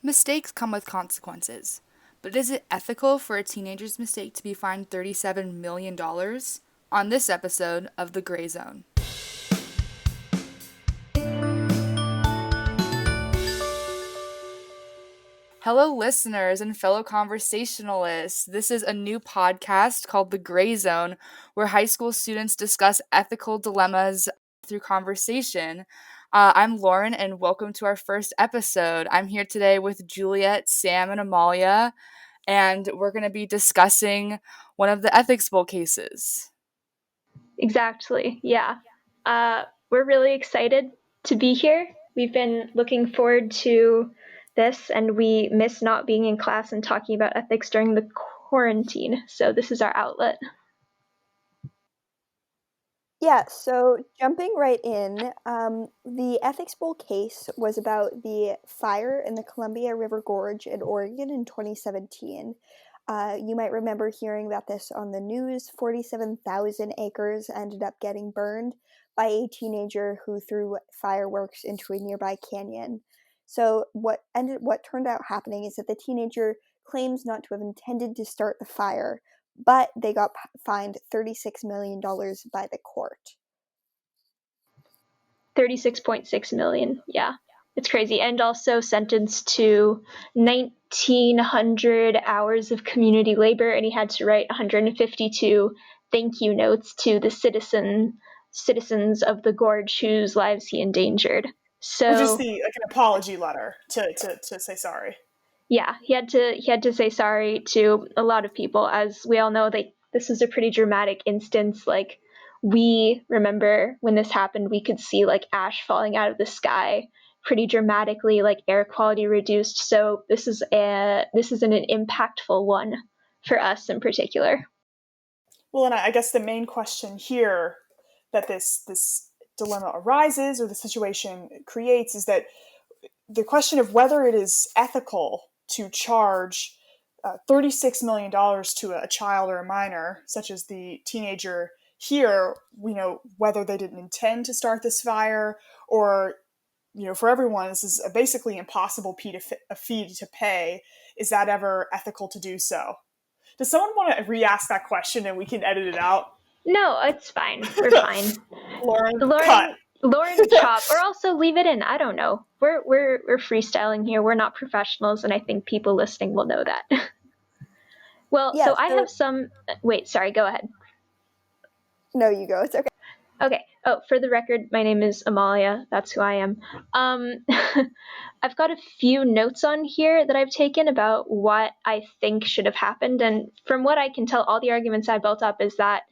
Mistakes come with consequences, but is it ethical for a teenager's mistake to be fined $37 million? On this episode of The Gray Zone. Hello, listeners and fellow conversationalists. This is a new podcast called The Gray Zone, where high school students discuss ethical dilemmas through conversation. I'm Lauren, and welcome to our first episode. I'm here today with Juliet, Sam, and Amalia, and we're going to be discussing one of the Ethics Bowl cases. Exactly, yeah. We're really excited to be here. We've been looking forward to this, and we miss not being in class and talking about ethics during the quarantine. So this is our outlet. Yeah, so jumping right in, the Ethics Bowl case was about the fire in the Columbia River Gorge in Oregon in 2017. You might remember hearing about this on the news. 47,000 acres ended up getting burned by a teenager who threw fireworks into a nearby canyon. So what turned out happening is that the teenager claims not to have intended to start the fire, but they got fined $36 million by the court. 36.6 million, yeah. It's crazy. And also sentenced to 1,900 hours of community labor, and he had to write 152 thank you notes to the citizens of the gorge whose lives he endangered. So, which is an apology letter to say sorry. Yeah, he had to say sorry to a lot of people. As we all know, this is a pretty dramatic instance. Like, we remember when this happened, we could see like ash falling out of the sky pretty dramatically, like air quality reduced. So this is an impactful one for us in particular. Well, and I guess the main question here that this dilemma arises, or the situation creates, is that the question of whether it is ethical to charge $36 million to a child or a minor, such as the teenager here, whether they didn't intend to start this fire, or, for everyone, this is a basically impossible fee to pay. Is that ever ethical to do so? Does someone want to re-ask that question and we can edit it out? No, it's fine. We're fine. Lauren, cut. Lauren, chop, or also leave it in. I don't know. We're freestyling here. We're not professionals, and I think people listening will know that. Well, yeah, so I have some. Wait, sorry. Go ahead. No, you go. It's okay. Okay. Oh, for the record, my name is Amalia. That's who I am. I've got a few notes on here that I've taken about what I think should have happened, and from what I can tell, all the arguments I built up is that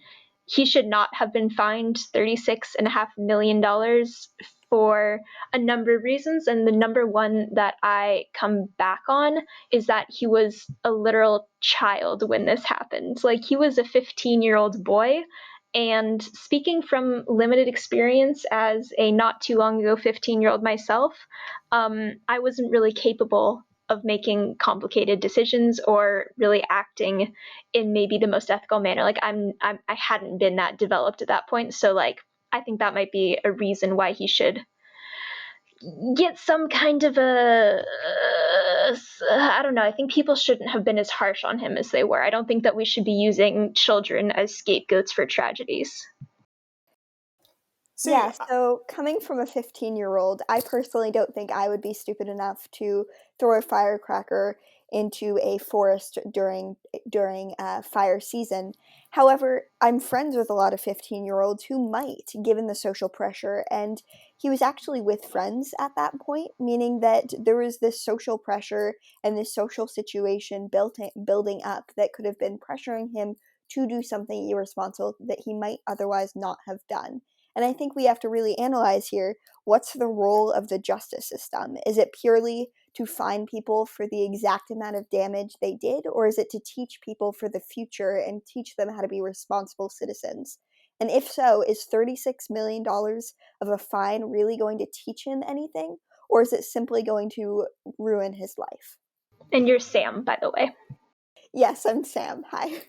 he should not have been fined $36.5 million for a number of reasons. And the number one that I come back on is that he was a literal child when this happened. Like, he was a 15-year-old boy. And speaking from limited experience as a not too long ago 15-year-old myself, I wasn't really capable of making complicated decisions or really acting in maybe the most ethical manner. Like, I hadn't been that developed at that point. So like, I think that might be a reason why he should get some kind of I don't know. I think people shouldn't have been as harsh on him as they were. I don't think that we should be using children as scapegoats for tragedies. So coming from a 15-year-old, I personally don't think I would be stupid enough to throw a firecracker into a forest during fire season. However, I'm friends with a lot of 15-year-olds who might, given the social pressure, and he was actually with friends at that point, meaning that there was this social pressure and this social situation building up that could have been pressuring him to do something irresponsible that he might otherwise not have done. And I think we have to really analyze here, what's the role of the justice system? Is it purely to fine people for the exact amount of damage they did, or is it to teach people for the future and teach them how to be responsible citizens? And if so, is $36 million of a fine really going to teach him anything, or is it simply going to ruin his life? And you're Sam, by the way. Yes, I'm Sam. Hi.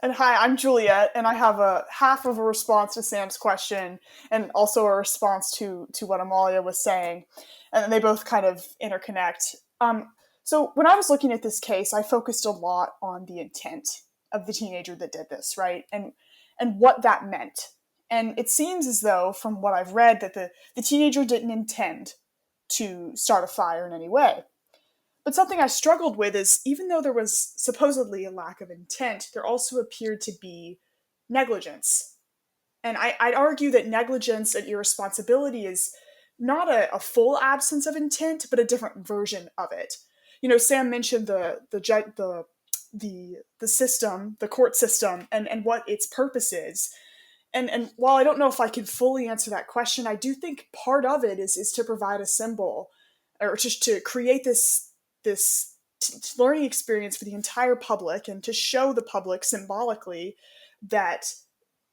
And hi, I'm Juliet, and I have a half of a response to Sam's question and also a response to what Amalia was saying. And they both kind of interconnect. So when I was looking at this case, I focused a lot on the intent of the teenager that did this, right? And what that meant. And it seems as though, from what I've read, that the teenager didn't intend to start a fire in any way. But something I struggled with is, even though there was supposedly a lack of intent, there also appeared to be negligence. And I'd argue that negligence and irresponsibility is not a full absence of intent, but a different version of it. Sam mentioned the system, the court system, and what its purpose is. And while I don't know if I can fully answer that question, I do think part of it is to provide a symbol, or just to create this learning experience for the entire public, and to show the public symbolically that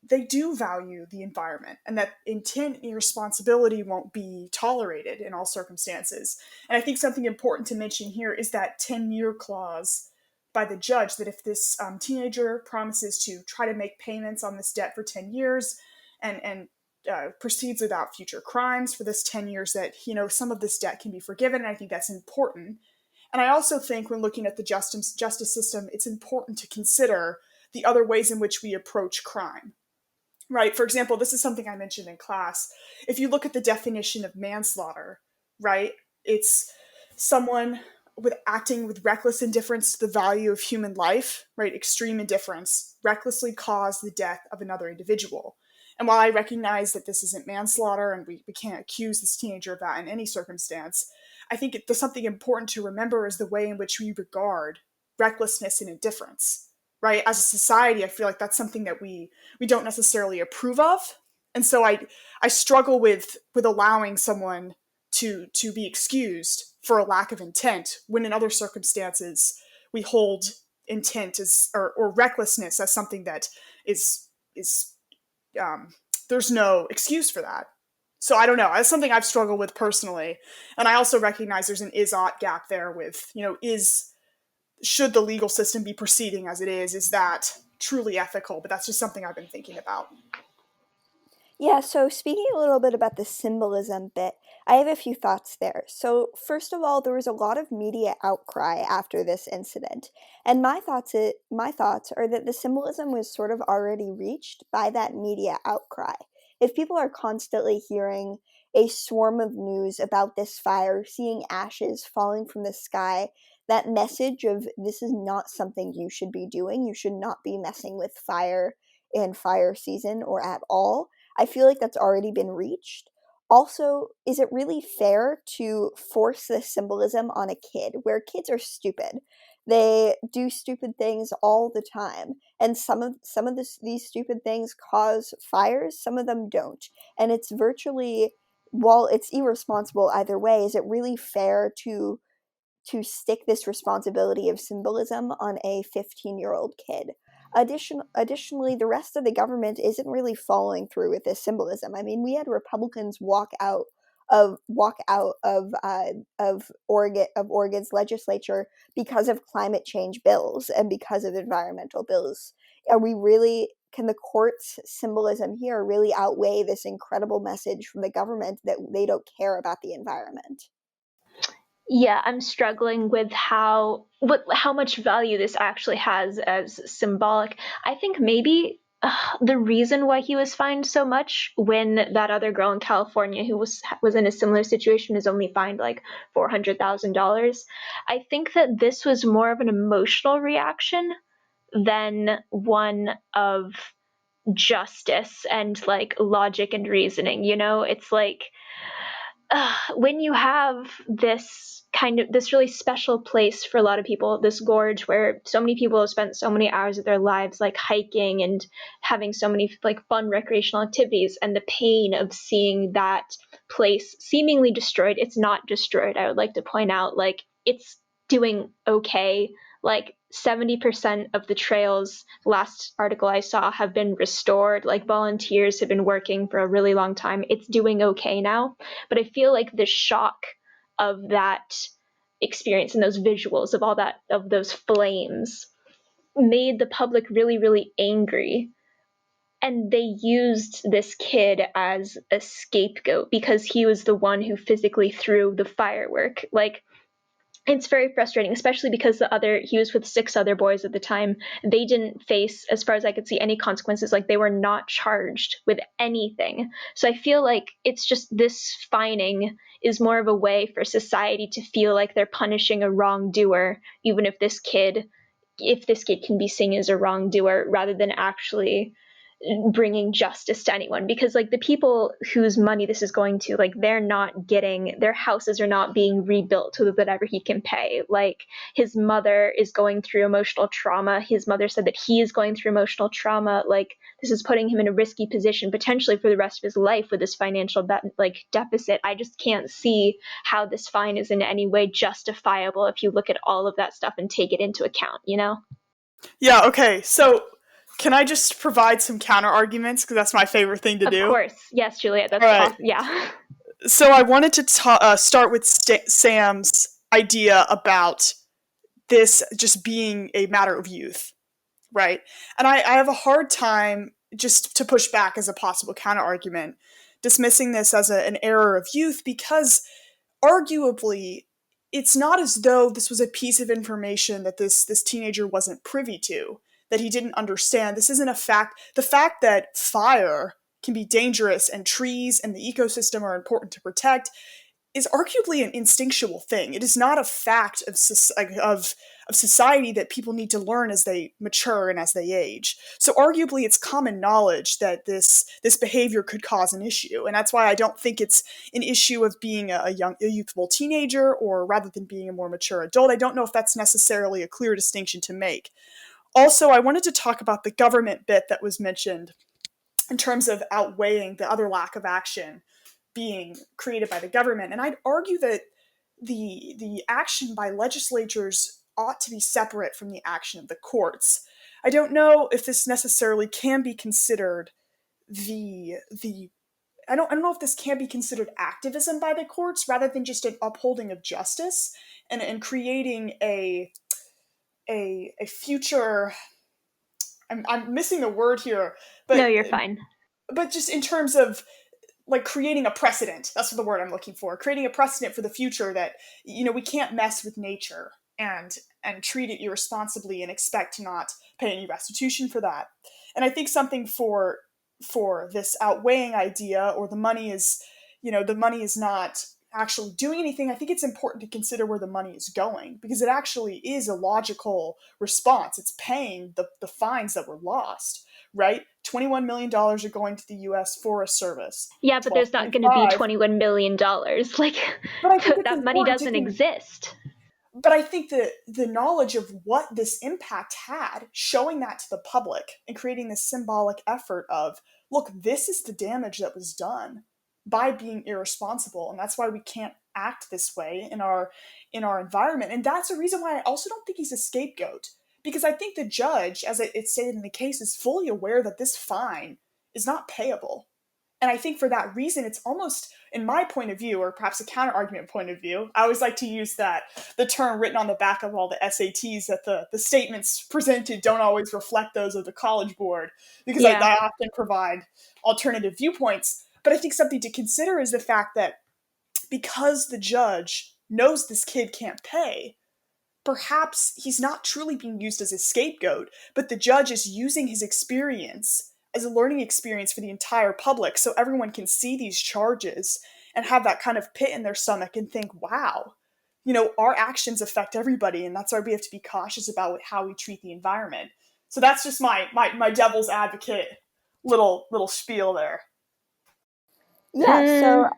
they do value the environment, and that intent and irresponsibility won't be tolerated in all circumstances. And I think something important to mention here is that 10-year clause by the judge, that if this teenager promises to try to make payments on this debt for 10 years and proceeds without future crimes for this 10 years, that some of this debt can be forgiven. And I think that's important. And I also think, when looking at the justice system, it's important to consider the other ways in which we approach crime. Right? For example, this is something I mentioned in class. If you look at the definition of manslaughter, right, it's someone acting with reckless indifference to the value of human life, right, extreme indifference, recklessly cause the death of another individual. And while I recognize that this isn't manslaughter, and we can't accuse this teenager of that in any circumstance, I think there's something important to remember, is the way in which we regard recklessness and indifference. Right? As a society, I feel like that's something that we don't necessarily approve of. And so I struggle with allowing someone to be excused for a lack of intent, when in other circumstances we hold intent as or recklessness as something that is there's no excuse for that. So I don't know. That's something I've struggled with personally. And I also recognize there's an is-ought gap there with, should the legal system be proceeding as it is? Is that truly ethical? But that's just something I've been thinking about. Yeah, so speaking a little bit about the symbolism bit, I have a few thoughts there. So, first of all, there was a lot of media outcry after this incident, and my thoughts are that the symbolism was sort of already reached by that media outcry. If people are constantly hearing a swarm of news about this fire, seeing ashes falling from the sky, that message of this is not something you should be doing, you should not be messing with fire in fire season or at all, I feel like that's already been reached. Also, is it really fair to force this symbolism on a kid, where kids are stupid? They do stupid things all the time, and these stupid things cause fires. Some of them don't, and it's virtually, while it's irresponsible either way, is it really fair to stick this responsibility of symbolism on a 15-year-old kid? Additionally, the rest of the government isn't really following through with this symbolism. I mean, we had Republicans walk out of Oregon's legislature because of climate change bills and because of environmental bills. Can the court's symbolism here really outweigh this incredible message from the government that they don't care about the environment? Yeah, I'm struggling with how much value this actually has as symbolic. I think maybe the reason why he was fined so much, when that other girl in California who was in a similar situation is only fined like $400,000. I think that this was more of an emotional reaction than one of justice and like logic and reasoning. It's like, when you have this really special place for a lot of people, this gorge where so many people have spent so many hours of their lives like hiking and having so many like fun recreational activities, and the pain of seeing that place seemingly destroyed. It's not destroyed. I would like to point out, like, it's doing okay. Like 70% of the trails, last article I saw, have been restored. Like, volunteers have been working for a really long time. It's doing okay now. But I feel like the shock of that experience and those visuals of those flames made the public really, really angry. And they used this kid as a scapegoat because he was the one who physically threw the firework. Like, it's very frustrating, especially because he was with 6 other boys at the time. They didn't face, as far as I could see, any consequences. Like, they were not charged with anything. So I feel like it's just, this fining is more of a way for society to feel like they're punishing a wrongdoer, even if this kid can be seen as a wrongdoer, rather than actually bringing justice to anyone. Because like, the people whose money this is going to, like, they're not getting, their houses are not being rebuilt so that whatever he can pay. Like, his mother is going through emotional trauma. His mother said that he is going through emotional trauma. Like, this is putting him in a risky position potentially for the rest of his life with this financial deficit. I just can't see how this fine is in any way justifiable if you look at all of that stuff and take it into account, you know? Yeah, okay. So can I just provide some counter arguments? Because that's my favorite thing to do. Of course. Yes, Juliet. That's All right. awesome. Yeah. So I wanted to start with Sam's idea about this just being a matter of youth, right? And I have a hard time, just to push back as a possible counter argument, dismissing this as an error of youth, because arguably it's not as though this was a piece of information that this teenager wasn't privy to, that he didn't understand. This isn't a fact. The fact that fire can be dangerous and trees and the ecosystem are important to protect is arguably an instinctual thing. It is not a fact of society that people need to learn as they mature and as they age. So arguably it's common knowledge that this behavior could cause an issue. And that's why I don't think it's an issue of being a youthful teenager, or rather than being a more mature adult. I don't know if that's necessarily a clear distinction to make. Also, I wanted to talk about the government bit that was mentioned in terms of outweighing the other lack of action being created by the government. And I'd argue that the action by legislatures ought to be separate from the action of the courts. I don't know if this necessarily can be considered I don't know if this can be considered activism by the courts rather than just an upholding of justice and creating a future. I'm missing the word here, but No, you're fine. But just in terms of like creating a precedent, that's the word I'm looking for. Creating a precedent for the future that, we can't mess with nature and treat it irresponsibly and expect to not pay any restitution for that. And I think something for this outweighing idea, or the money is not actually doing anything, I think it's important to consider where the money is going, because it actually is a logical response. It's paying the fines that were lost, right? $21 million are going to the U.S. Forest Service. Yeah, but there's not going to be $21 million. Like, that money doesn't exist. But I think that the knowledge of what this impact had, showing that to the public and creating this symbolic effort of, look, this is the damage that was done by being irresponsible, and that's why we can't act this way in our environment. And that's a reason why I also don't think he's a scapegoat, because I think the judge, as it's stated in the case, is fully aware that this fine is not payable. And I think for that reason, it's almost, in my point of view, or perhaps a counter-argument point of view, I always like to use the term written on the back of all the SATs, that the statements presented don't always reflect those of the College Board, because I often provide alternative viewpoints. But I think something to consider is the fact that because the judge knows this kid can't pay, perhaps he's not truly being used as a scapegoat, but the judge is using his experience as a learning experience for the entire public, so everyone can see these charges and have that kind of pit in their stomach and think, wow, our actions affect everybody, and that's why we have to be cautious about how we treat the environment. So that's just my devil's advocate little spiel there. Yeah,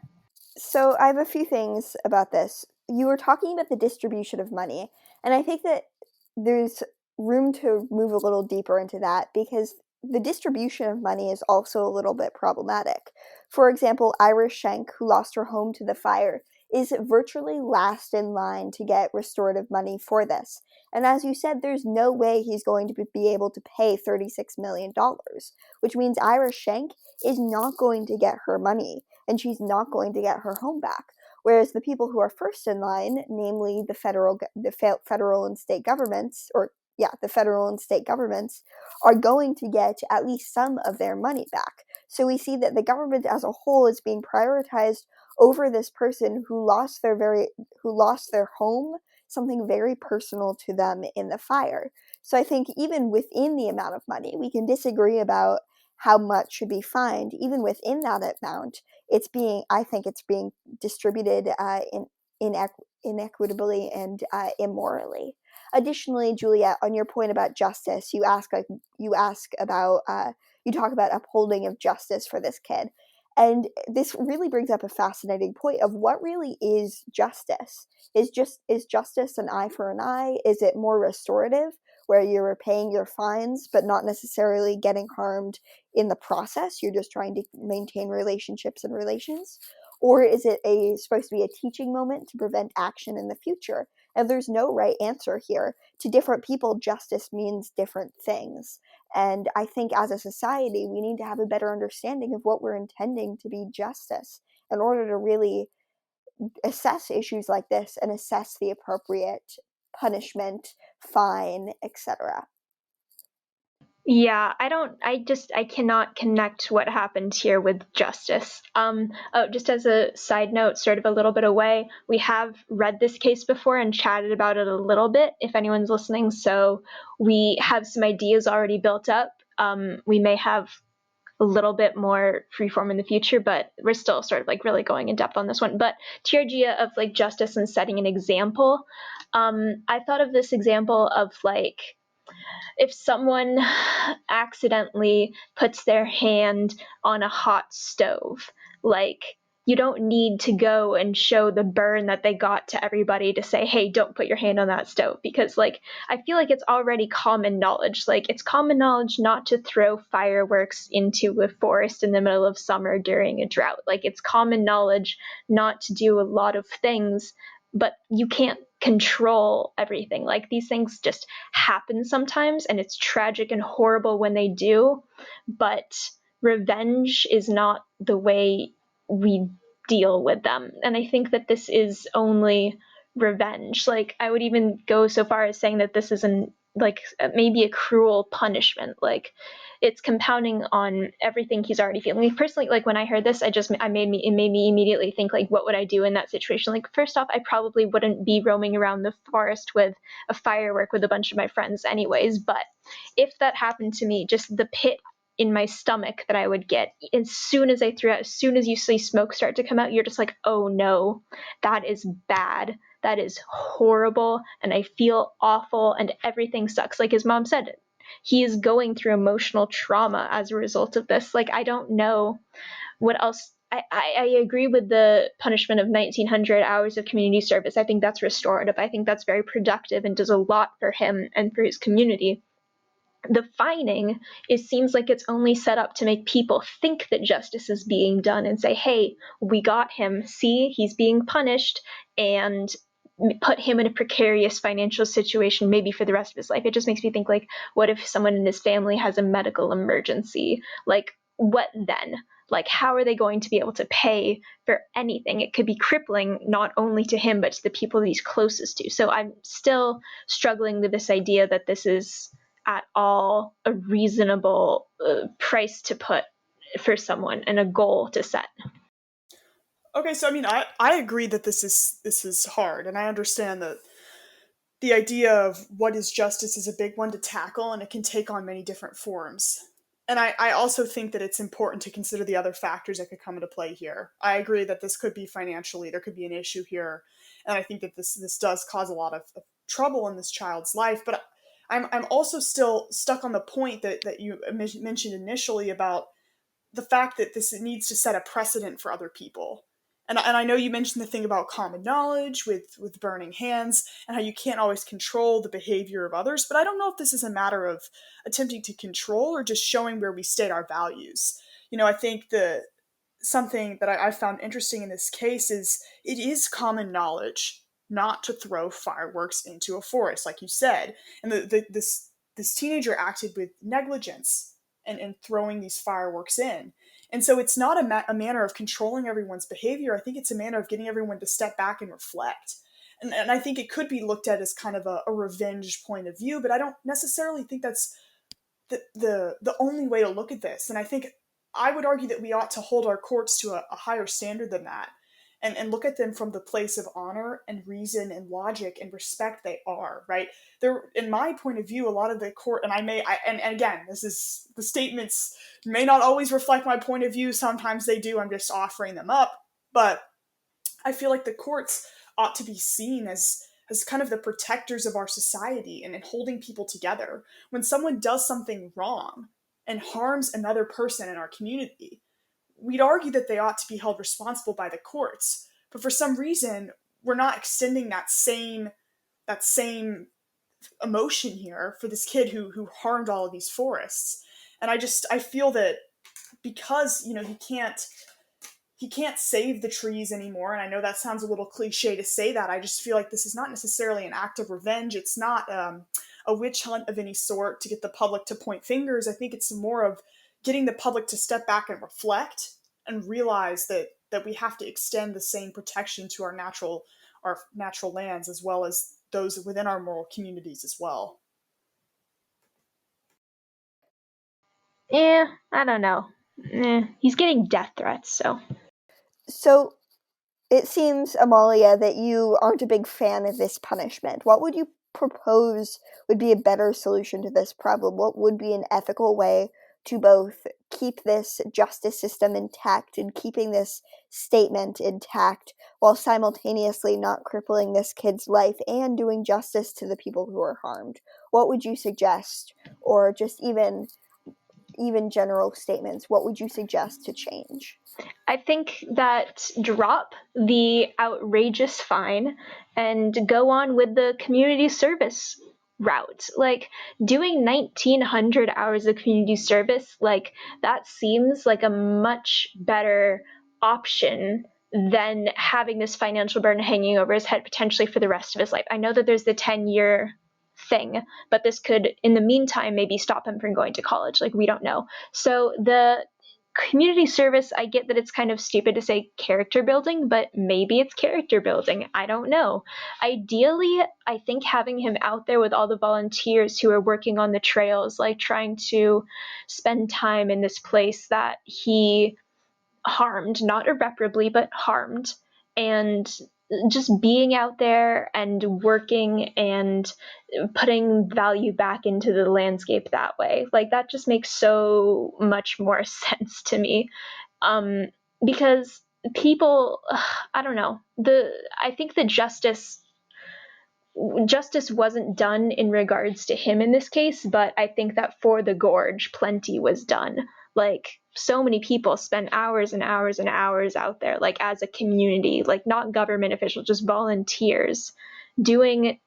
so I have a few things about this. You were talking about the distribution of money, and I think that there's room to move a little deeper into that, because the distribution of money is also a little bit problematic. For example, Iris Schenk, who lost her home to the fire, is virtually last in line to get restorative money for this. And as you said, there's no way he's going to be able to pay $36 million, which means Iris Schenk is not going to get her money, and she's not going to get her home back. Whereas the people who are first in line, namely the federal and state governments, the federal and state governments, are going to get at least some of their money back. So we see that the government as a whole is being prioritized over this person who lost their home something very personal to them in the fire. So I think even within the amount of money, we can disagree about how much should be fined. Even within that amount, I think it's being distributed inequitably and immorally. Additionally, Juliet, on your point about justice, you talk about upholding of justice for this kid. And this really brings up a fascinating point of what really is justice. Is justice an eye for an eye? Is it more restorative, where you're repaying your fines but not necessarily getting harmed in the process? You're just trying to maintain relationships and relations? Or is it supposed to be a teaching moment to prevent action in the future? And there's no right answer here. To different people, justice means different things. And I think as a society, we need to have a better understanding of what we're intending to be justice in order to really assess issues like this and assess the appropriate punishment, fine, etc. Yeah, I cannot connect what happened here with justice. Just as a side note, sort of a little bit away, we have read this case before and chatted about it a little bit, if anyone's listening. So we have some ideas already built up. We may have a little bit more freeform in the future, but we're still sort of like really going in depth on this one. But to your idea of like justice and setting an example, I thought of this example of like, if someone accidentally puts their hand on a hot stove, like you don't need to go and show the burn that they got to everybody to say, hey, don't put your hand on that stove. Because like, I feel like it's already common knowledge. Like it's common knowledge not to throw fireworks into a forest in the middle of summer during a drought. Like it's common knowledge not to do a lot of things, but you can't control everything. Like these things just happen sometimes, and it's tragic and horrible when they do, but revenge is not the way we deal with them. And I think that this is only revenge. Like I would even go so far as saying that this is maybe a cruel punishment. Like it's compounding on everything he's already feeling. Like personally, like when I heard this, it made me immediately think like, what would I do in that situation? Like first off, I probably wouldn't be roaming around the forest with a firework with a bunch of my friends anyways. But if that happened to me, just the pit in my stomach that I would get as soon as I threw out, as soon as you see smoke start to come out, you're just like, oh no, that is bad. That is horrible. And I feel awful and everything sucks. Like his mom said, he is going through emotional trauma as a result of this. Like, I don't know what else. I agree with the punishment of 1,900 hours of community service. I think that's restorative. I think that's very productive and does a lot for him and for his community. The fining, it seems like it's only set up to make people think that justice is being done and say, hey, we got him. See, he's being punished, and put him in a precarious financial situation maybe for the rest of his life. It just makes me think like, what if someone in his family has a medical emergency? Like, what then? Like, how are they going to be able to pay for anything? It could be crippling not only to him, but to the people that he's closest to. So I'm still struggling with this idea that this is at all a reasonable price to put for someone and a goal to set. Okay, so I mean, I agree that this is hard, and I understand that the idea of what is justice is a big one to tackle, and it can take on many different forms. And I also think that it's important to consider the other factors that could come into play here. I agree that this could be financially, there could be an issue here, and I think that this does cause a lot of trouble in this child's life. But I'm also still stuck on the point that you mentioned initially about the fact that this needs to set a precedent for other people. And I know you mentioned the thing about common knowledge with burning hands and how you can't always control the behavior of others, but I don't know if this is a matter of attempting to control or just showing where we state our values. I think something that I found interesting in this case is it is common knowledge not to throw fireworks into a forest, like you said. And this teenager acted with negligence and throwing these fireworks in. And so it's not a manner of controlling everyone's behavior. I think it's a manner of getting everyone to step back and reflect. And I think it could be looked at as kind of a revenge point of view, but I don't necessarily think that's the only way to look at this. And I think I would argue that we ought to hold our courts to a higher standard than that and look at them from the place of honor and reason and logic and respect they are, right? There, in my point of view, a lot of the court, and again, this is, the statements may not always reflect my point of view. Sometimes they do. I'm just offering them up. But I feel like the courts ought to be seen as kind of the protectors of our society and holding people together. When someone does something wrong and harms another person in our community, we'd argue that they ought to be held responsible by the courts. But for some reason, we're not extending that same emotion here for this kid who harmed all of these forests. And I feel that because, he can't save the trees anymore. And I know that sounds a little cliche to say that. I just feel like this is not necessarily an act of revenge. It's not a witch hunt of any sort to get the public to point fingers. I think it's more of getting the public to step back and reflect and realize that we have to extend the same protection to our natural lands, as well as those within our moral communities as well. I don't know. He's getting death threats, so. So it seems, Amalia, that you aren't a big fan of this punishment. What would you propose would be a better solution to this problem? What would be an ethical way to both keep this justice system intact and keeping this statement intact while simultaneously not crippling this kid's life and doing justice to the people who are harmed? What would you suggest? Or just even general statements, what would you suggest to change? I think that drop the outrageous fine and go on with the community service route. Like, doing 1900 hours of community service, like, that seems like a much better option than having this financial burden hanging over his head potentially for the rest of his life. I know that there's the 10-year thing, but this could, in the meantime, maybe stop him from going to college. Like, we don't know. So the community service, I get that it's kind of stupid to say character building, but maybe it's character building. I don't know. Ideally, I think having him out there with all the volunteers who are working on the trails, like trying to spend time in this place that he harmed, not irreparably, but harmed, and just being out there and working and putting value back into the landscape that way, like, that just makes so much more sense to me. Because people, I don't know, I think the justice wasn't done in regards to him in this case, but I think that for the gorge, plenty was done. Like, so many people spend hours and hours and hours out there, like, as a community, like, not government officials, just volunteers doing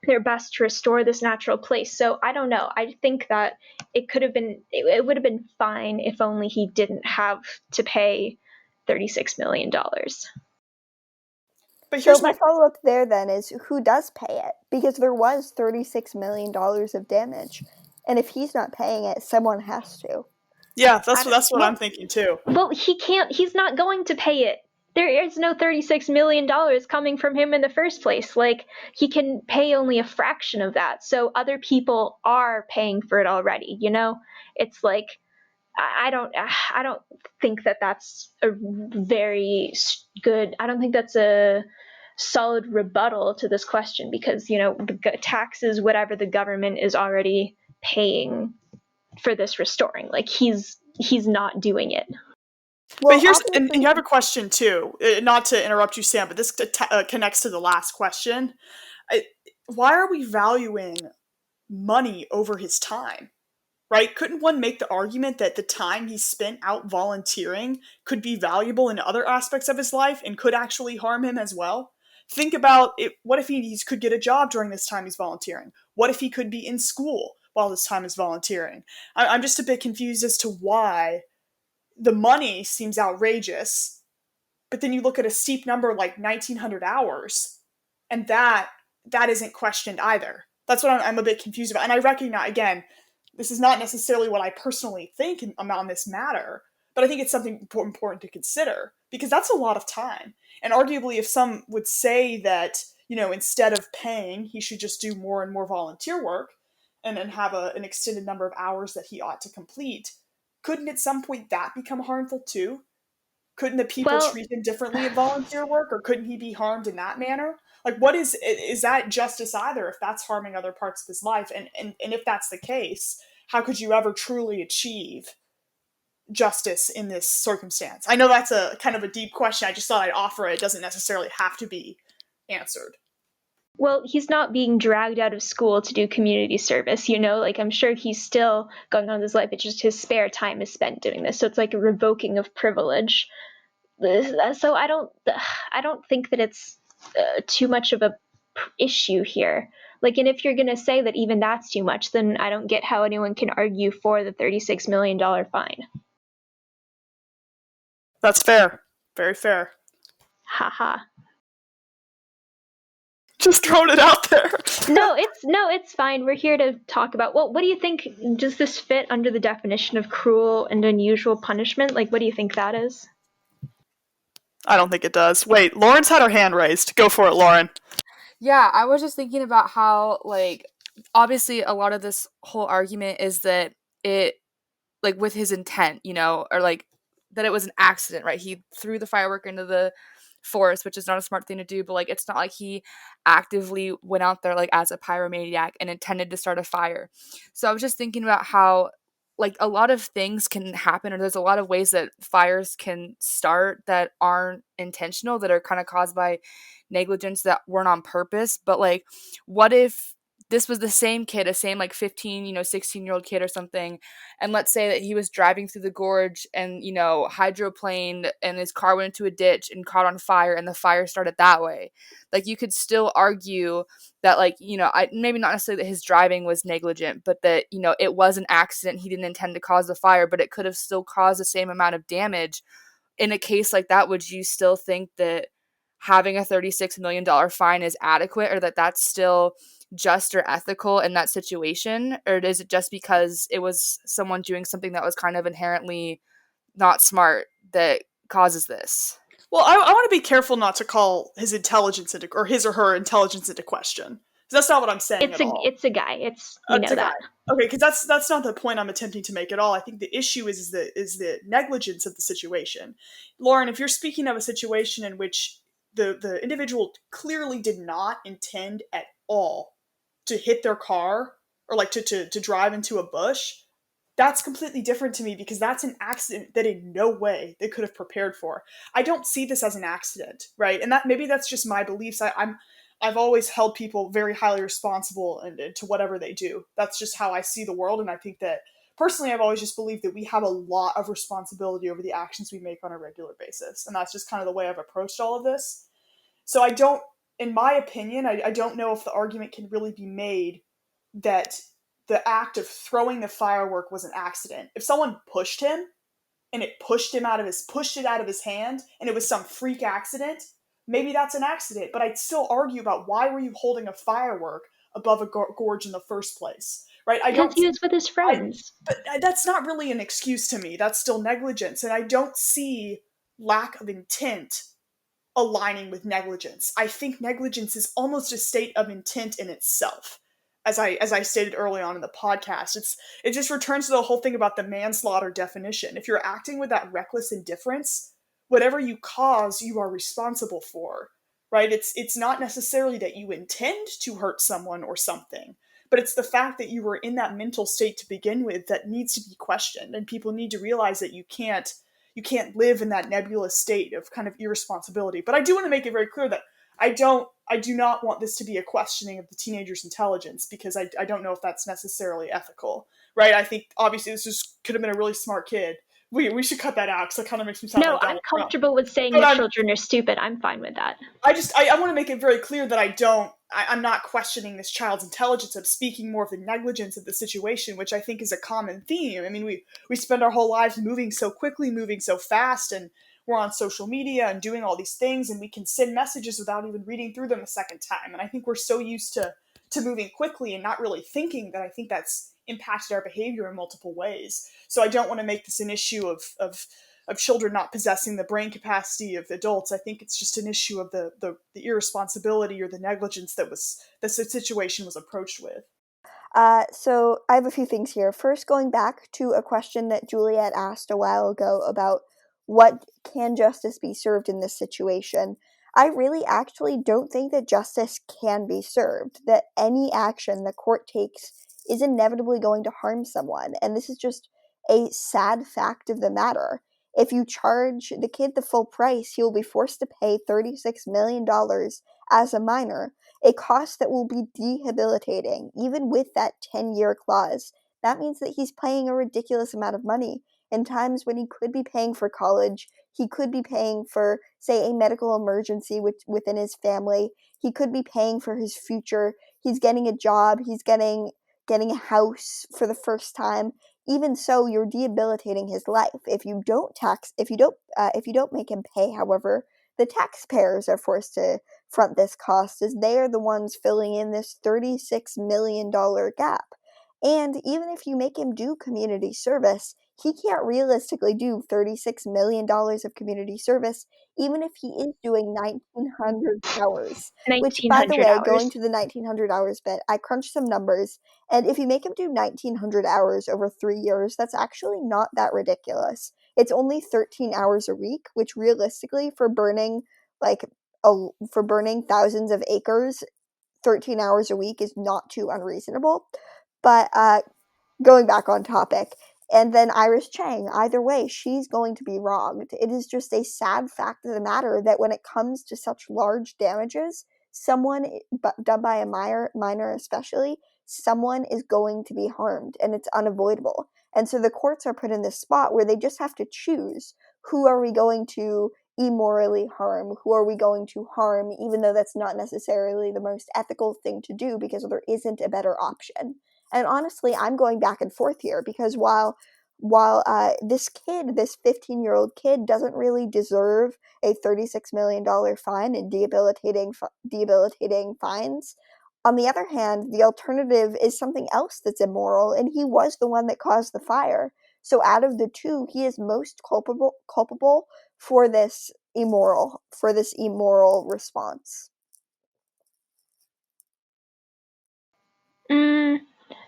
their best to restore this natural place. So I don't know. I think that it would have been fine if only he didn't have to pay $36 million. But So here's my my follow-up there then is, who does pay it? Because there was $36 million of damage. And if he's not paying it, someone has to. Yeah, that's what I'm thinking too. Well, he's not going to pay it. There is no $36 million coming from him in the first place. Like, he can pay only a fraction of that. So other people are paying for it already, you know? It's like, I don't think that that's a very good, I don't think that's a solid rebuttal to this question, because, the taxes, whatever the government is already paying for this restoring, like, he's not doing it. Well, But here's, and obviously, you have a question too. Not to interrupt you, Sam, but this connects to the last question. Why are we valuing money over his time? Right? Couldn't one make the argument that the time he spent out volunteering could be valuable in other aspects of his life and could actually harm him as well? Think about it. What if he could get a job during this time he's volunteering? What if he could be in school while this time is volunteering? I'm just a bit confused as to why the money seems outrageous, but then you look at a steep number like 1900 hours, and that isn't questioned either. That's what I'm a bit confused about. And I recognize, again, this is not necessarily what I personally think on this matter, but I think it's something important to consider, because that's a lot of time. And arguably, if some would say that, instead of paying, he should just do more and more volunteer work and have an extended number of hours that he ought to complete, couldn't at some point that become harmful too? Couldn't the people Well, treat him differently in volunteer work, or couldn't he be harmed in that manner? Like, what is that justice either if that's harming other parts of his life? And if that's the case, how could you ever truly achieve justice in this circumstance? I know that's a kind of a deep question. I just thought I'd offer it. It doesn't necessarily have to be answered. well, he's not being dragged out of school to do community service, like I'm sure he's still going on with his life. It's just his spare time is spent doing this. So it's like a revoking of privilege. So I don't think that it's too much of a issue here. Like, and if you're going to say that even that's too much, then I don't get how anyone can argue for the $36 million fine. That's fair. Very fair. Haha. Just throwing it out there. No, it's fine. We're here to talk about, well, what do you think? Does this fit under the definition of cruel and unusual punishment? Like, what do you think that is? I don't think it does. Wait, Lauren's had her hand raised. Go for it, Lauren. Yeah, I was just thinking about how, like, obviously a lot of this whole argument is that it, like, with his intent, or, like, that it was an accident, right? He threw the firework into the forest, which is not a smart thing to do, but, like, it's not like he actively went out there, like, as a pyromaniac and intended to start a fire. So I was just thinking about how, like, a lot of things can happen, or there's a lot of ways that fires can start that aren't intentional, that are kind of caused by negligence that weren't on purpose. But, like, what if this was the same kid, a same, like, 15, 16-year-old kid or something, and let's say that he was driving through the gorge and, hydroplaned and his car went into a ditch and caught on fire and the fire started that way. Like, you could still argue that, like, maybe not necessarily that his driving was negligent, but that, it was an accident. He didn't intend to cause the fire, but it could have still caused the same amount of damage. In a case like that, would you still think that having a $36 million fine is adequate, or that that's still just or ethical in that situation? Or is it just because it was someone doing something that was kind of inherently not smart that causes this? Well, I want to be careful not to call his intelligence or his or her intelligence into question. That's not what I'm saying at all. It's a guy. We know that. Okay, because that's not the point I'm attempting to make at all. I think the issue is the negligence of the situation. Lauren, if you're speaking of a situation in which the individual clearly did not intend at all to hit their car, or like to drive into a bush, that's completely different to me, because that's an accident that in no way they could have prepared for. I don't see this as an accident, right? And that maybe that's just my beliefs. I've always held people very highly responsible and to whatever they do. That's just how I see the world, and I think that personally I've always just believed that we have a lot of responsibility over the actions we make on a regular basis, and that's just kind of the way I've approached all of this. So in my opinion, I don't know if the argument can really be made that the act of throwing the firework was an accident. If someone pushed him and it pushed it out of his hand and it was some freak accident, maybe that's an accident. But I'd still argue about, why were you holding a firework above a gorge in the first place, right? Because he was with his friends. But that's not really an excuse to me. That's still negligence, and I don't see lack of intent aligning with negligence. I think negligence is almost a state of intent in itself. As I stated early on in the podcast, it just returns to the whole thing about the manslaughter definition. If you're acting with that reckless indifference, whatever you cause, you are responsible for, right? It's not necessarily that you intend to hurt someone or something, but it's the fact that you were in that mental state to begin with that needs to be questioned, and people need to realize that you can't live in that nebulous state of kind of irresponsibility. But I do want to make it very clear that I do not want this to be a questioning of the teenager's intelligence, because I don't know if that's necessarily ethical, right? I think obviously this could have been a really smart kid. We should cut that out, because that kind of makes me sound like I'm comfortable with saying that children are stupid. I'm fine with that. I want to make it very clear that I'm not questioning this child's intelligence. I'm speaking more of the negligence of the situation, which I think is a common theme. I mean, we spend our whole lives moving so quickly, moving so fast, and we're on social media and doing all these things, and we can send messages without even reading through them a second time. And I think we're so used to moving quickly and not really thinking that I think that's impacted our behavior in multiple ways. So I don't want to make this an issue of children not possessing the brain capacity of adults. I think it's just an issue of the irresponsibility or the negligence that the situation was approached with. So I have a few things here. First, going back to a question that Juliet asked a while ago about what can justice be served in this situation, I really actually don't think that justice can be served, that any action the court takes is inevitably going to harm someone. And this is just a sad fact of the matter. If you charge the kid the full price, he will be forced to pay $36 million as a minor, a cost that will be debilitating, even with that 10-year clause. That means that he's paying a ridiculous amount of money in times when he could be paying for college, he could be paying for, say, a medical emergency within his family, he could be paying for his future, he's getting a job, he's getting a house for the first time. Even so, you're debilitating his life. If you don't make him pay, however, the taxpayers are forced to front this cost, as they are the ones filling in this $36 million gap. And even if you make him do community service, he can't realistically do $36 million of community service, even if he is doing 1,900 hours. Which, by the 1900 way, hours. going to the 1,900 hours bit, I crunched some numbers, and if you make him do 1,900 hours over 3 years, that's actually not that ridiculous. It's only 13 hours a week, which realistically, for burning thousands of acres, 13 hours a week is not too unreasonable. But going back on topic, and then Iris Chang, either way, she's going to be wronged. It is just a sad fact of the matter that when it comes to such large damages, someone, done by a minor especially, someone is going to be harmed, and it's unavoidable. And so the courts are put in this spot where they just have to choose, who are we going to immorally harm, who are we going to harm, even though that's not necessarily the most ethical thing to do because there isn't a better option. And honestly, I'm going back and forth here because while this 15-year-old kid, doesn't really deserve a $36 million fine and debilitating fines, on the other hand, the alternative is something else that's immoral, and he was the one that caused the fire. So out of the two, he is most culpable for this immoral response.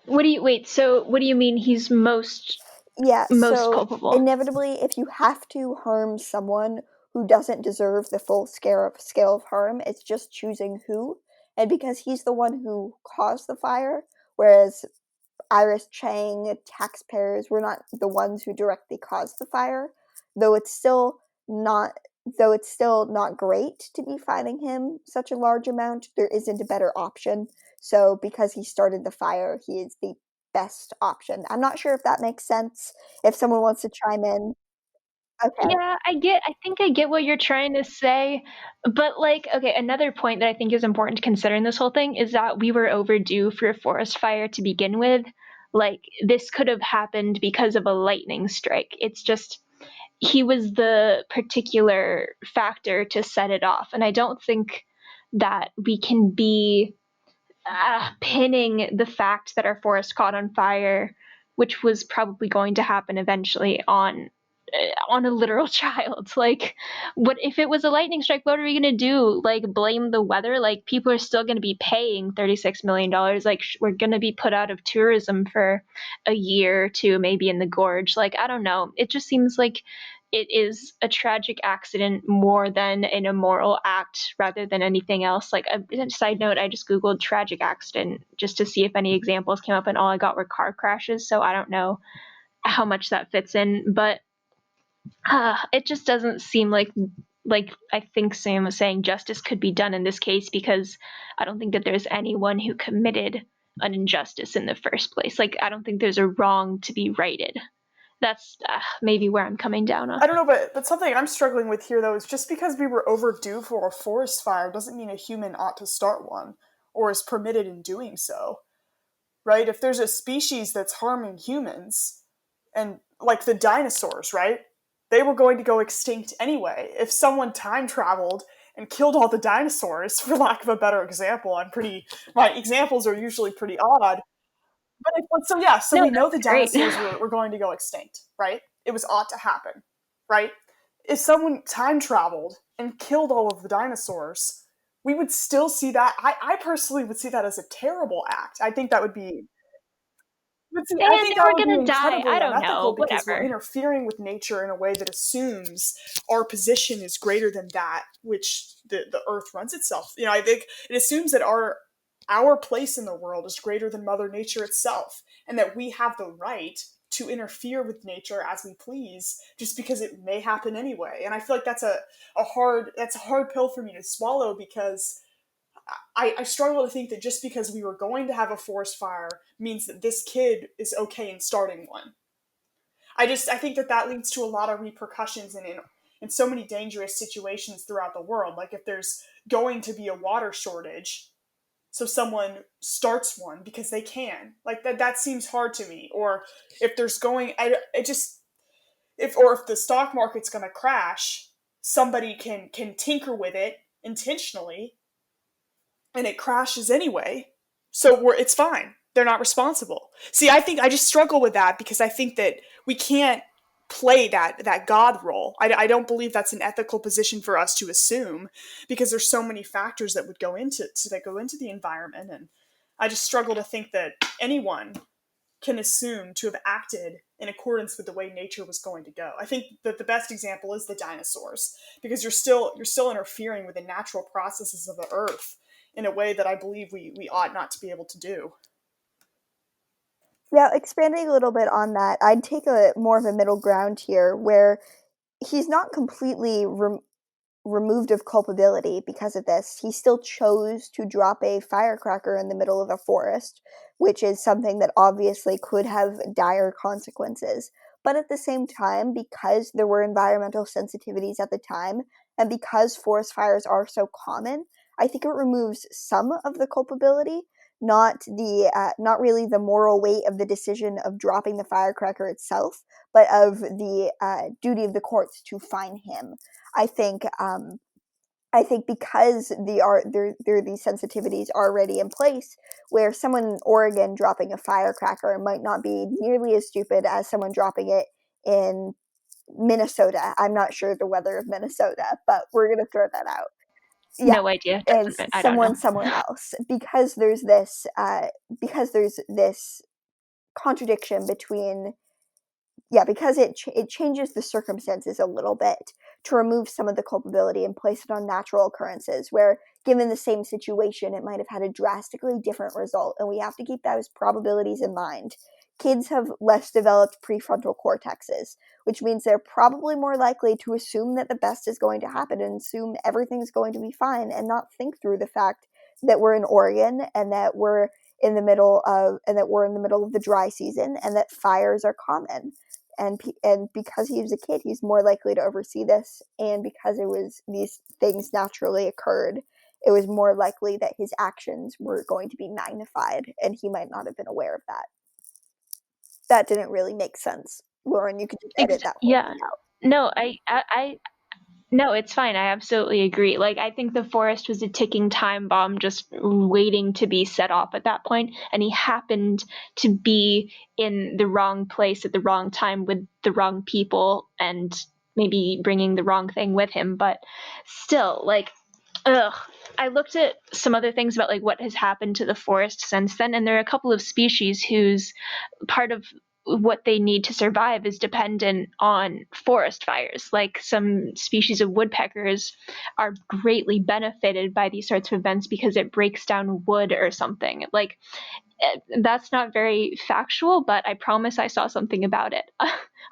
What do you mean he's most So culpable? inevitably, if you have to harm someone who doesn't deserve the full scale of harm, it's just choosing who. And because he's the one who caused the fire, whereas Iris Chang, taxpayers, were not the ones who directly caused the fire, though it's still not great to be fining him such a large amount, there isn't a better option. So because he started the fire, he is the best option. I'm not sure if that makes sense. If someone wants to chime in. Okay. Yeah, I think I get what you're trying to say, but like, okay, another point that I think is important to consider in this whole thing is that we were overdue for a forest fire to begin with. Like, this could have happened because of a lightning strike. It's just he was the particular factor to set it off, and I don't think that we can be pinning the fact that our forest caught on fire, which was probably going to happen eventually, on a literal child. Like, what if it was a lightning strike? What are we gonna do? Like, blame the weather? Like, people are still gonna be paying $36 million. Like, we're gonna be put out of tourism for a year or two, maybe in the gorge. Like, I don't know. It just seems like it is a tragic accident more than an immoral act rather than anything else. Like, a side note, I just Googled tragic accident just to see if any examples came up, and all I got were car crashes. So I don't know how much that fits in, but it just doesn't seem like I think Sam was saying justice could be done in this case, because I don't think that there's anyone who committed an injustice in the first place. Like, I don't think there's a wrong to be righted. That's maybe where I'm coming down on. I don't know, but something I'm struggling with here, though, is just because we were overdue for a forest fire doesn't mean a human ought to start one, or is permitted in doing so, right? If there's a species that's harming humans, and like the dinosaurs, right? They were going to go extinct anyway. If someone time traveled and killed all the dinosaurs, for lack of a better example, my examples are usually pretty odd. So No, we know the that's great. dinosaurs were going to go extinct, right? It was ought to happen, right? If someone time traveled and killed all of the dinosaurs, we would still see that. I personally would see that as a terrible act. I think that would be But see, I And think that we're would be gonna die. incredibly I don't unethical know. because we're Whatever. interfering with nature in a way that assumes our position is greater than that which the earth runs itself. I think it assumes that our place in the world is greater than Mother Nature itself, and that we have the right to interfere with nature as we please just because it may happen anyway. And I feel like that's a hard pill for me to swallow because I struggle to think that just because we were going to have a forest fire means that this kid is okay in starting one. I think that leads to a lot of repercussions in so many dangerous situations throughout the world. Like if there's going to be a water shortage, so someone starts one because they can. Like that seems hard to me. Or if there's going, it just if the stock market's going to crash, somebody can tinker with it intentionally and it crashes anyway. So it's fine. They're not responsible. See, I just struggle with that because I think that we can't play that God role. I don't believe that's an ethical position for us to assume because there's so many factors that would go into the environment, and I just struggle to think that anyone can assume to have acted in accordance with the way nature was going to go. I think that the best example is the dinosaurs because you're still interfering with the natural processes of the earth in a way that I believe we ought not to be able to do. Yeah, expanding a little bit on that, I'd take a more of a middle ground here where he's not completely removed of culpability because of this. He still chose to drop a firecracker in the middle of a forest, which is something that obviously could have dire consequences. But at the same time, because there were environmental sensitivities at the time, and because forest fires are so common, I think it removes some of the culpability, not really the moral weight of the decision of dropping the firecracker itself, but of the duty of the courts to fine him. I think because there are these sensitivities already in place, where someone in Oregon dropping a firecracker might not be nearly as stupid as someone dropping it in Minnesota. I'm not sure the weather of Minnesota, but we're gonna throw that out. Yeah, No idea. as I don't know. someone somewhere else, because there's this contradiction between, because it changes the circumstances a little bit to remove some of the culpability and place it on natural occurrences where, given the same situation, it might have had a drastically different result, and we have to keep those probabilities in mind. Kids have less developed prefrontal cortexes, which means they're probably more likely to assume that the best is going to happen and assume everything's going to be fine and not think through the fact that we're in Oregon and that we're in the middle of the dry season and that fires are common. And because he was a kid, he's more likely to oversee this, and because these things naturally occurred, it was more likely that his actions were going to be magnified, and he might not have been aware of that. That didn't really make sense, Lauren. You could just edit that whole Yeah. thing out. No, no, it's fine. I absolutely agree. Like, I think the forest was a ticking time bomb just waiting to be set off at that point, and he happened to be in the wrong place at the wrong time with the wrong people and maybe bringing the wrong thing with him. But still, like, ugh. I looked at some other things about like what has happened to the forest since then, and there are a couple of species whose part of what they need to survive is dependent on forest fires. Like some species of woodpeckers are greatly benefited by these sorts of events because it breaks down wood or something. Like, that's not very factual, but I promise I saw something about it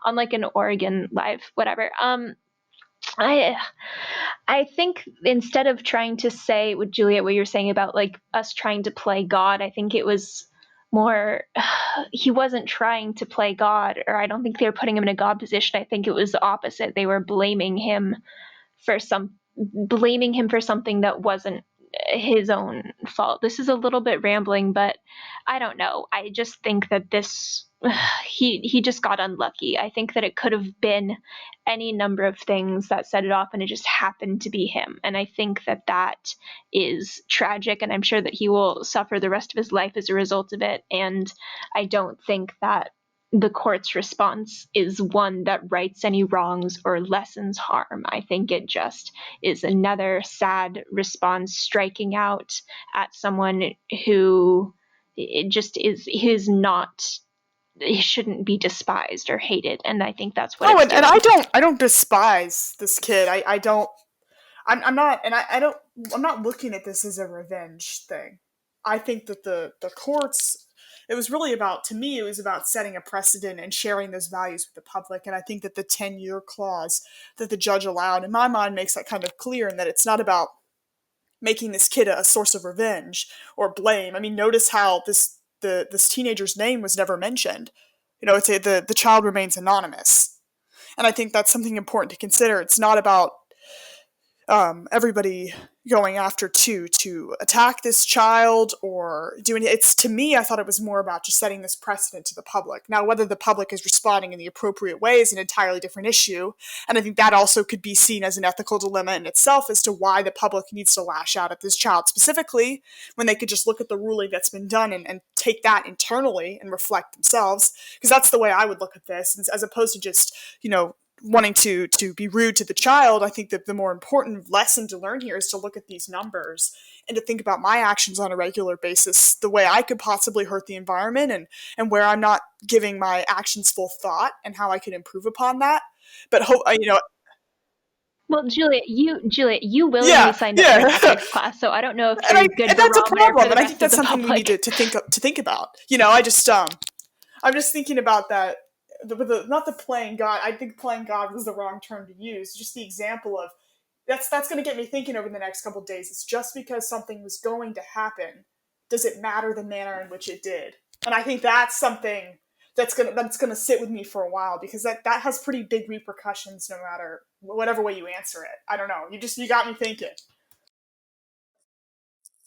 on like an Oregon Live, whatever. I I think instead of trying to say with Juliet what you're saying about like us trying to play God, I think it was more he wasn't trying to play God, or I don't think they were putting him in a God position. I think it was the opposite. They were blaming him for something that wasn't his own fault. This is a little bit rambling, but I don't know. I just think that this he just got unlucky. I think that it could have been any number of things that set it off, and it just happened to be him. And I think that that is tragic, and I'm sure that he will suffer the rest of his life as a result of it. And I don't think that the court's response is one that rights any wrongs or lessens harm. I think it just is another sad response striking out at someone who it just is not he shouldn't be despised or hated, and I think that's what Oh, it's and doing. I don't despise this kid. I don't. I'm not, and I don't. I'm not looking at this as a revenge thing. I think that the courts. It was really about, to me, it was about setting a precedent and sharing those values with the public. And I think that the 10-year clause that the judge allowed, in my mind, makes that kind of clear, and that it's not about making this kid a source of revenge or blame. I mean, notice how this teenager's name was never mentioned. You know, the child remains anonymous, and I think that's something important to consider. It's not about everybody going after to attack this child or doing it. It's, to me, I thought it was more about just setting this precedent to the public. Now, whether the public is responding in the appropriate way is an entirely different issue, and I think that also could be seen as an ethical dilemma in itself as to why the public needs to lash out at this child specifically, when they could just look at the ruling that's been done and take that internally and reflect themselves, because that's the way I would look at this, as opposed to just, wanting to be rude to the child. I think that the more important lesson to learn here is to look at these numbers and to think about my actions on a regular basis, the way I could possibly hurt the environment, and where I'm not giving my actions full thought, and how I could improve upon that. But Well, Juliet, you willingly yeah, signed up for an yeah. ethics class, so I don't know if and you're good and that's a barometer for problem, the and I think rest of that's the something we need public. to think about. I'm just thinking about that. Not the playing God. I think playing God was the wrong term to use. Just the example of that's going to get me thinking over the next couple of days. It's just because something was going to happen, does it matter the manner in which it did? And I think that's something that's gonna sit with me for a while, because that has pretty big repercussions no matter whatever way you answer it. I don't know. You got me thinking.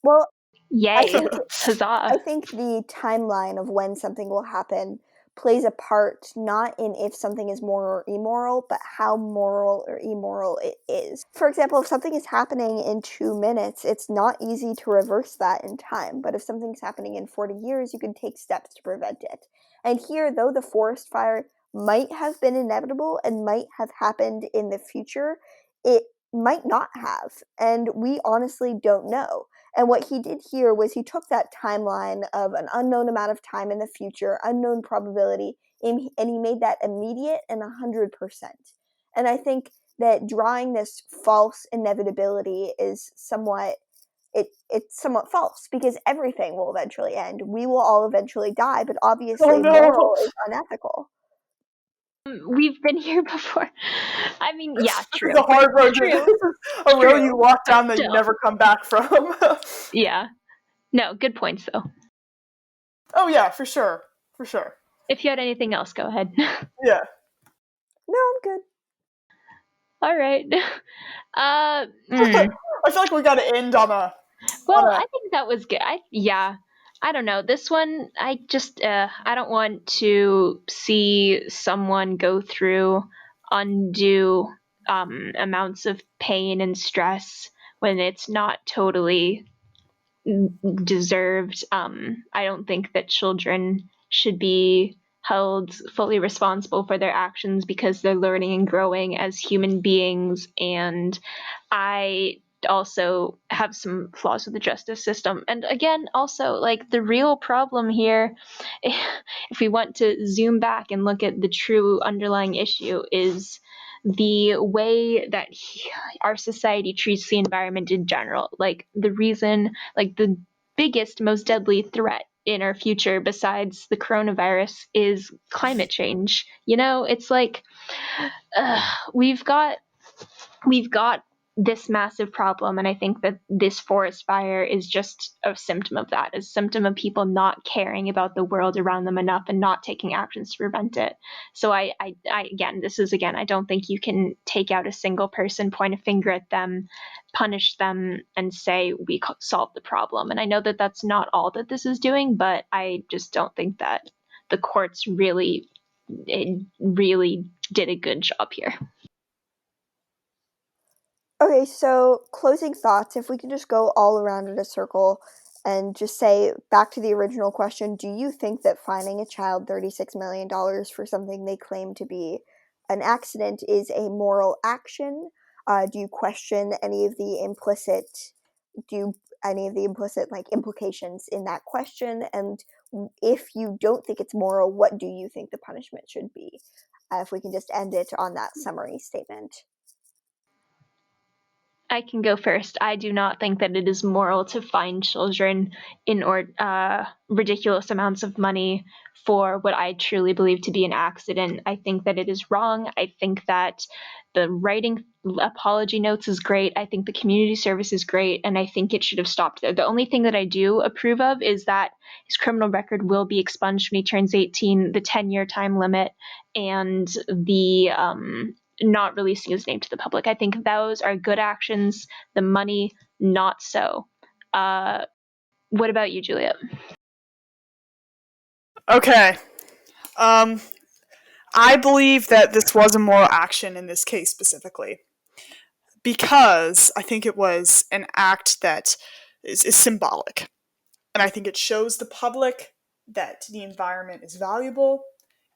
Well, I Yay. think Huzzah. I think the timeline of when something will happen plays a part not in if something is moral or immoral, but how moral or immoral it is. For example, if something is happening in 2 minutes, it's not easy to reverse that in time. But if something's happening in 40 years, you can take steps to prevent it. And here, though the forest fire might have been inevitable and might have happened in the future, it might not have. And we honestly don't know. And what he did here was he took that timeline of an unknown amount of time in the future, unknown probability, and he made that immediate and 100%. And I think that drawing this false inevitability is it's somewhat false, because everything will eventually end. We will all eventually die, but obviously Oh no! moral is unethical. We've been here before. I mean, yeah, This true. is a hard road. True. This is a road you walk But down that you still. never come back from. Yeah. No, good points, though. Oh yeah, for sure. If you had anything else, go ahead. Yeah. No, I'm good. All right. I feel like we got to end on a. Well, I think that was good. I don't know. This one, I don't want to see someone go through undue amounts of pain and stress when it's not totally deserved. I don't think that children should be held fully responsible for their actions because they're learning and growing as human beings. And I also have some flaws with the justice system. And again, also, like, the real problem here, if we want to zoom back and look at the true underlying issue, is the way that our society treats the environment in general. Like, the reason, like, the biggest, most deadly threat in our future besides the coronavirus is climate change. It's like, we've got this massive problem, and I think that this forest fire is just a symptom of that, a symptom of people not caring about the world around them enough and not taking actions to prevent it. So I don't think you can take out a single person, point a finger at them, punish them, and say we solved the problem. And I know that that's not all that this is doing, but I just don't think that the courts really did a good job here. Okay, so closing thoughts, if we can just go all around in a circle and just say, back to the original question, do you think that fining a child $36 million for something they claim to be an accident is a moral action? Do you question any of the implicit, do you any of the implicit implications in that question, and if you don't think it's moral, what do you think the punishment should be? If we can just end it on that summary statement. I can go first. I do not think that it is moral to fine children in ridiculous amounts of money for what I truly believe to be an accident. I think that it is wrong. I think that the writing apology notes is great. I think the community service is great, and I think it should have stopped there. The only thing that I do approve of is that his criminal record will be expunged when he turns 18, the 10-year time limit, and the not releasing his name to the public. I think those are good actions. The money, not so. What about you, Juliet? Okay. I believe that this was a moral action in this case specifically, because I think it was an act that is symbolic. And I think it shows the public that the environment is valuable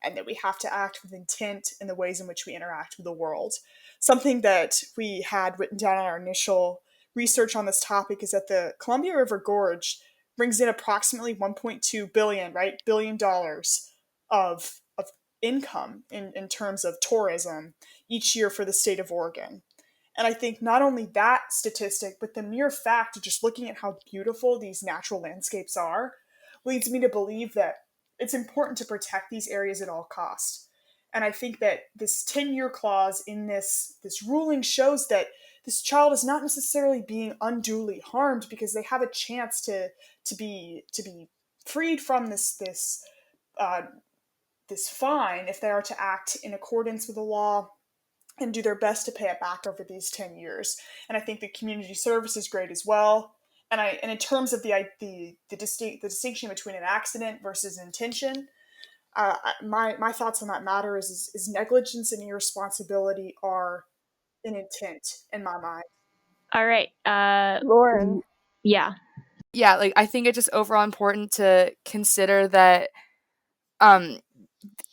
and that we have to act with intent in the ways in which we interact with the world. Something that we had written down in our initial research on this topic is that the Columbia River Gorge brings in approximately $1.2 billion of income in terms of tourism each year for the state of Oregon. And I think not only that statistic, but the mere fact of just looking at how beautiful these natural landscapes are leads me to believe that it's important to protect these areas at all costs. And I think that this 10-year clause in this ruling shows that this child is not necessarily being unduly harmed, because they have a chance to be freed from this fine if they are to act in accordance with the law and do their best to pay it back over these 10 years. And I think the community service is great as well. And in terms of the distinction between an accident versus intention, my thoughts on that matter is negligence and irresponsibility are an intent in my mind. All right. Lauren. Yeah. Yeah, I think it's just overall important to consider that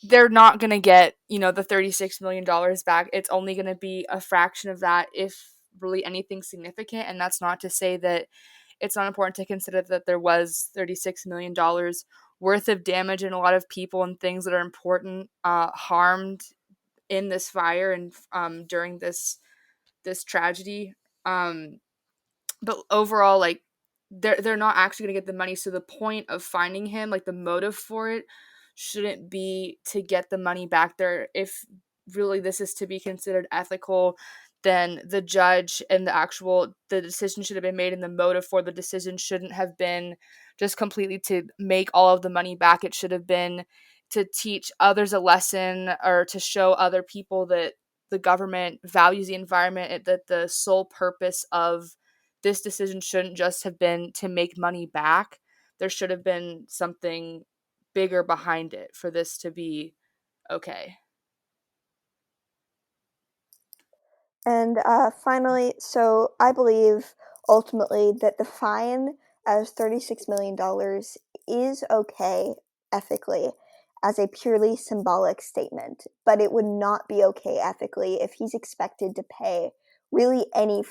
they're not going to get, the $36 million back. It's only going to be a fraction of that, if really anything significant. And that's not to say that it's not important to consider that there was $36 million worth of damage, and a lot of people and things that are important harmed in this fire and during this tragedy. But overall, they're not actually going to get the money. So the point of finding him, the motive for it, shouldn't be to get the money back there. If really this is to be considered ethical, then the judge and the decision should have been made, and the motive for the decision shouldn't have been just completely to make all of the money back. It should have been to teach others a lesson, or to show other people that the government values the environment, that the sole purpose of this decision shouldn't just have been to make money back. There should have been something bigger behind it for this to be okay. And finally, so I believe ultimately that the fine as $36 million is okay ethically as a purely symbolic statement, but it would not be okay ethically if he's expected to pay really any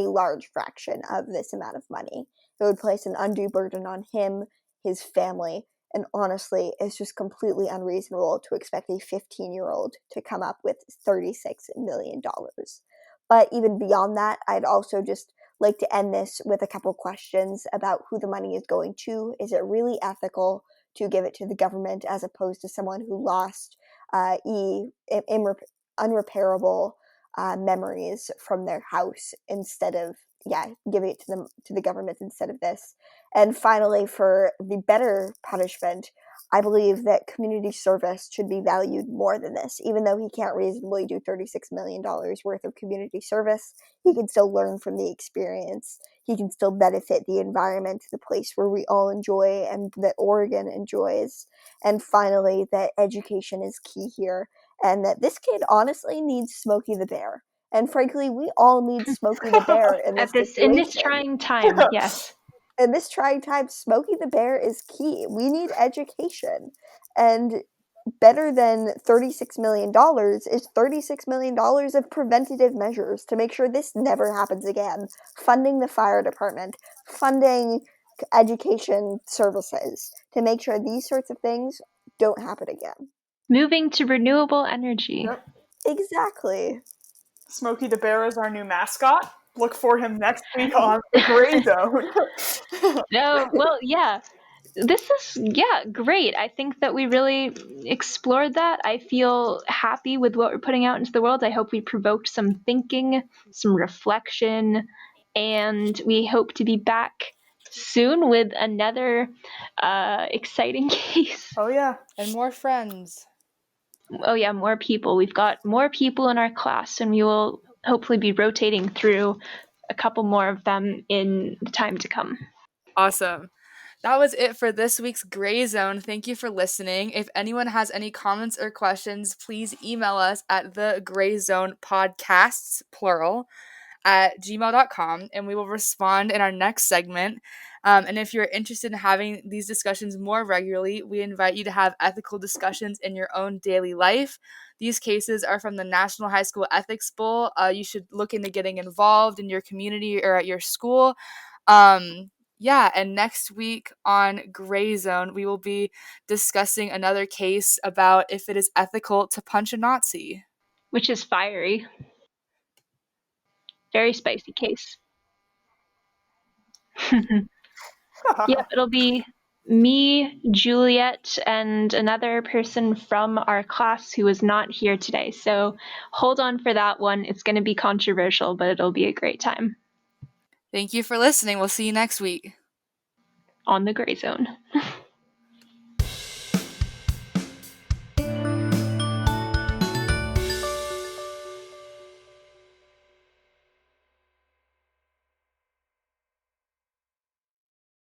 large fraction of this amount of money. It would place an undue burden on him, his family, and honestly, it's just completely unreasonable to expect a 15-year-old to come up with $36 million. But even beyond that, I'd also just like to end this with a couple questions about who the money is going to. Is it really ethical to give it to the government as opposed to someone who lost unrepairable memories from their house, instead of giving it to the government instead of this? And finally, for the better punishment, I believe that community service should be valued more than this. Even though he can't reasonably do $36 million worth of community service, he can still learn from the experience. He can still benefit the environment, the place where we all enjoy and that Oregon enjoys. And finally, that education is key here, and that this kid honestly needs Smokey the Bear. And frankly, we all need Smokey the Bear in this trying time. Yes. In this trying time, Smokey the Bear is key. We need education. And better than $36 million is $36 million of preventative measures to make sure this never happens again. Funding the fire department, funding education services to make sure these sorts of things don't happen again. Moving to renewable energy. Yep. Exactly. Smokey the Bear is our new mascot. Look for him next week on the Gray Zone. No, well, yeah. This is, great. I think that we really explored that. I feel happy with what we're putting out into the world. I hope we provoked some thinking, some reflection, and we hope to be back soon with another exciting case. Oh, yeah. And more friends. Oh, yeah, more people. We've got more people in our class, and we will hopefully be rotating through a couple more of them in the time to come. Awesome. That was it for this week's Gray Zone. Thank you for listening. If anyone has any comments or questions, please email us at thegrayzonepodcasts, plural, at gmail.com, and we will respond in our next segment. And if you're interested in having these discussions more regularly, we invite you to have ethical discussions in your own daily life. These cases are from the National High School Ethics Bowl. You should look into getting involved in your community or at your school. And next week on Gray Zone, we will be discussing another case about if it is ethical to punch a Nazi. Which is fiery. Very spicy case. Yep, it'll be me, Juliet, and another person from our class who is not here today. So hold on for that one. It's going to be controversial, but it'll be a great time. Thank you for listening. We'll see you next week On the Gray Zone.